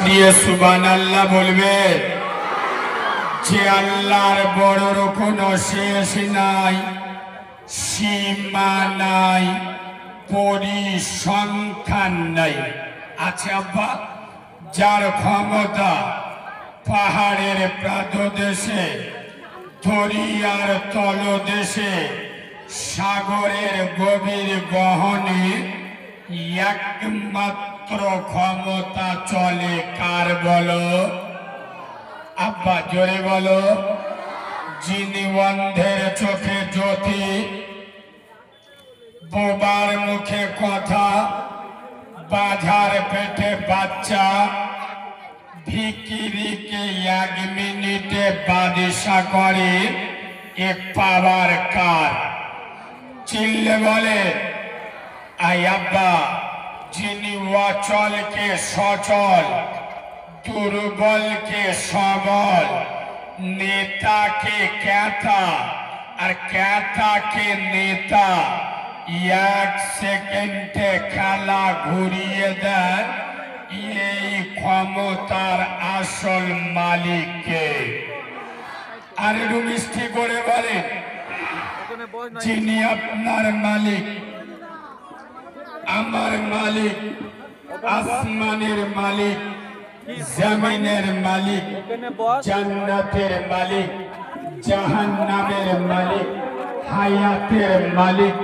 দিয়ে সুবহানাল্লাহ বলবে যে আল্লাহর বড়র কোনো শেষ নাই, সীমা নাই, পরিসংখ্যান নাই। আছে আব্বা, যার ক্ষমতা পাহাড়ের প্রান্তদেশে, দরিয়ার তলদেশে, সাগরের গভীর গহনে একমাত্র ক্ষমতা চলে কার বলো? আব্বা জোরে বলো। যিনি অন্ধের চোখে জ্যোতি, বোবার মুখে কথা, বাজার পেটে বাচ্চা, ভিকিরিকে 1 মিনিটে বাদিশা করে, এ পাওয়ার কার? চিল্লে বলে আই আব্বা। যিনি অচলকে সচল, দুর্বলকে সবল, নেতাকে ক্যাতা আর ক্যাতাকে নেতা 1 সেকেন্ডে খেলা ঘুরিয়ে দেয়, এই ক্ষমতার আসল মালিককে। আর একটু মিষ্টি করে বলেন, যিনি আপনার মালিক, আমার মালিক, আসমানের মালিক, জমিনের মালিক, জান্নাতের মালিক, জাহান্নামের মালিক, হায়াতের মালিক,